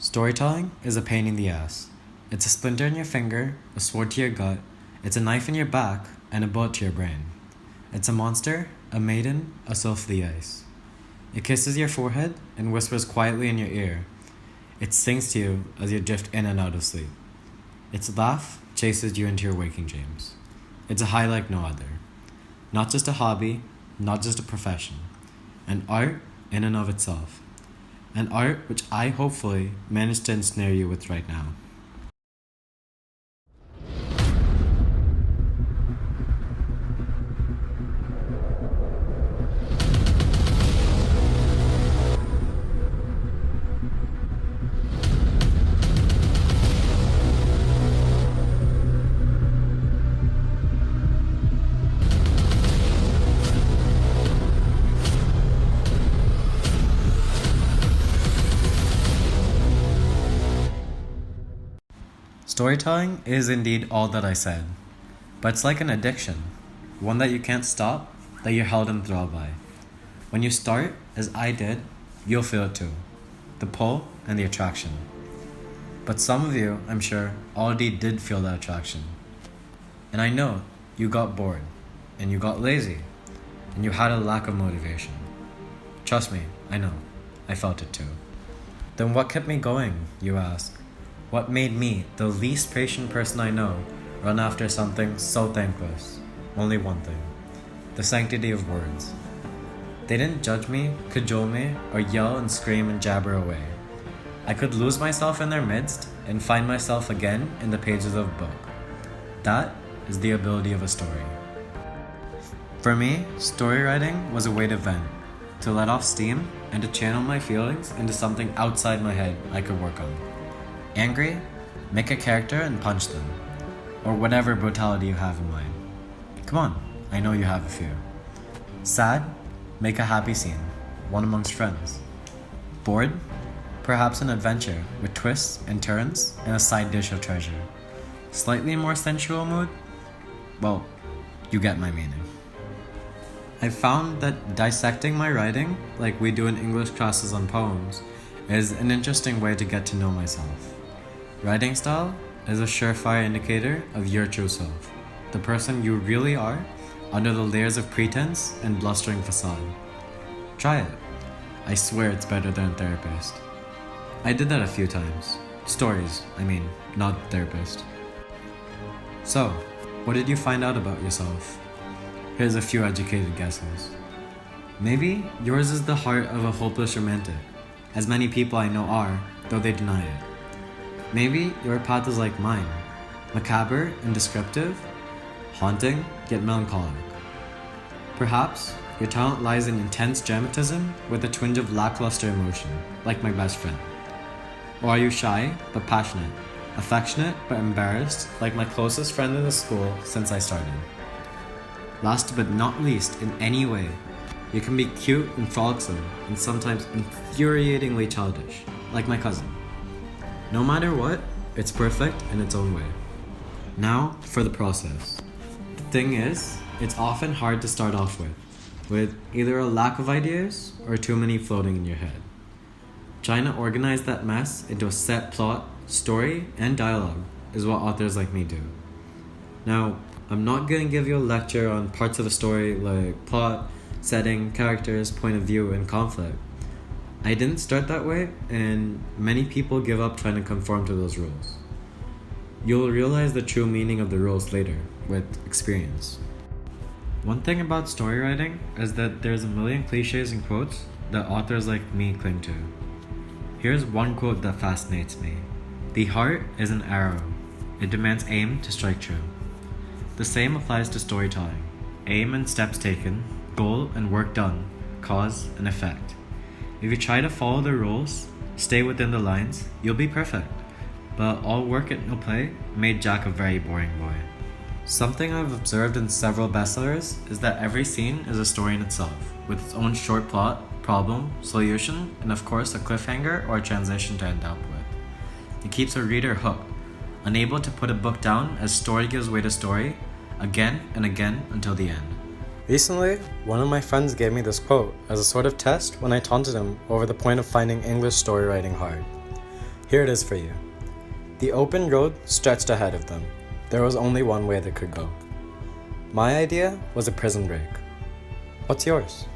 Storytelling is a pain in the ass. It's a splinter in your finger, a sword to your gut, it's a knife in your back, and a bullet to your brain. It's a monster, a maiden, a sylph of the ice. It kisses your forehead and whispers quietly in your ear. It sings to you as you drift in and out of sleep. Its laugh chases you into your waking dreams. It's a high like no other. Not just a hobby, not just a profession. An art in and of itself. An art which I hopefully managed to ensnare you with right now. Storytelling is indeed all that I said, but it's like an addiction, one that you can't stop, that you're held enthralled by. When you start, as I did, you'll feel it too, the pull and the attraction. But some of you, I'm sure, already did feel that attraction. And I know you got bored, and you got lazy, and you had a lack of motivation. Trust me, I know, I felt it too. Then what kept me going, you ask? What made me, the least patient person I know, run after something so thankless? Only one thing: the sanctity of words. They didn't judge me, cajole me, or yell and scream and jabber away. I could lose myself in their midst and find myself again in the pages of a book. That is the ability of a story. For me, story writing was a way to vent, to let off steam, and to channel my feelings into something outside my head I could work on. Angry? Make a character and punch them. Or whatever brutality you have in mind. Come on, I know you have a few. Sad? Make a happy scene, one amongst friends. Bored? Perhaps an adventure with twists and turns and a side dish of treasure. Slightly more sensual mood? Well, you get my meaning. I found that dissecting my writing, like we do in English classes on poems, is an interesting way to get to know myself. Writing style is a surefire indicator of your true self, the person you really are under the layers of pretense and blustering facade. Try it. I swear it's better than a therapist. I did that a few times. Stories, not therapist. So, what did you find out about yourself? Here's a few educated guesses. Maybe yours is the heart of a hopeless romantic, as many people I know are, though they deny it. Maybe your path is like mine, macabre and descriptive, haunting yet melancholic. Perhaps your talent lies in intense dramatism with a twinge of lackluster emotion, like my best friend. Or are you shy but passionate, affectionate but embarrassed, like my closest friend in the school since I started? Last but not least, in any way, you can be cute and frolicsome and sometimes infuriatingly childish, like my cousin. No matter what, it's perfect in its own way. Now for the process. The thing is, it's often hard to start off with either a lack of ideas or too many floating in your head. Trying to organize that mess into a set plot, story, and dialogue is what authors like me do. Now, I'm not going to give you a lecture on parts of a story like plot, setting, characters, point of view, and conflict. I didn't start that way, and many people give up trying to conform to those rules. You'll realize the true meaning of the rules later, with experience. One thing about story writing is that there's a million cliches and quotes that authors like me cling to. Here's one quote that fascinates me. The heart is an arrow. It demands aim to strike true. The same applies to storytelling. Aim and steps taken, goal and work done, cause and effect. If you try to follow the rules, stay within the lines, you'll be perfect. But all work and no play made Jack a very boring boy. Something I've observed in several bestsellers is that every scene is a story in itself, with its own short plot, problem, solution, and of course a cliffhanger or a transition to end up with. It keeps a reader hooked, unable to put a book down as story gives way to story, again and again until the end. Recently, one of my friends gave me this quote as a sort of test when I taunted him over the point of finding English story writing hard. Here it is for you. The open road stretched ahead of them. There was only one way they could go. My idea was a prison break. What's yours?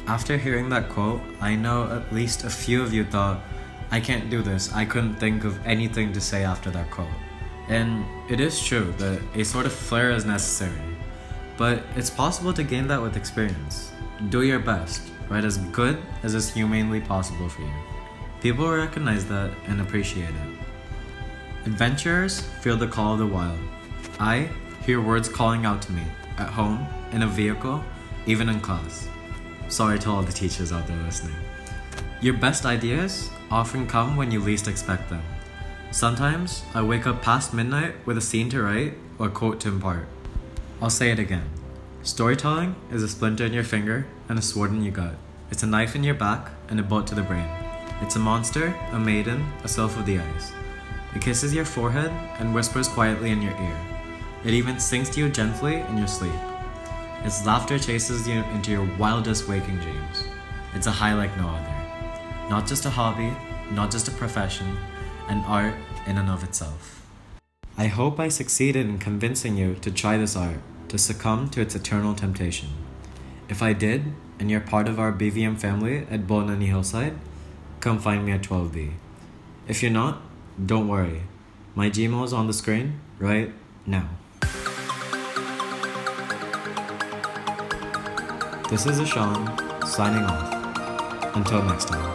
After hearing that quote, I know at least a few of you thought, I can't do this. I couldn't think of anything to say after that quote. And it is true that a sort of flair is necessary. But it's possible to gain that with experience. Do your best. Write as good as is humanly possible for you. People will recognize that and appreciate it. Adventurers feel the call of the wild. I hear words calling out to me, at home, in a vehicle, even in class. Sorry to all the teachers out there listening. Your best ideas often come when you least expect them. Sometimes I wake up past midnight with a scene to write or quote to impart. I'll say it again. Storytelling is a splinter in your finger and a sword in your gut. It's a knife in your back and a bullet to the brain. It's a monster, a maiden, a sylph of the ice. It kisses your forehead and whispers quietly in your ear. It even sings to you gently in your sleep. Its laughter chases you into your wildest waking dreams. It's a high like no other. Not just a hobby, not just a profession, an art in and of itself. I hope I succeeded in convincing you to try this art, to succumb to its eternal temptation. If I did, and you're part of our BVM family at Bolnani Hillside, come find me at 12B. If you're not, don't worry. My Gmail is on the screen right now. This is Ishan, signing off. Until next time.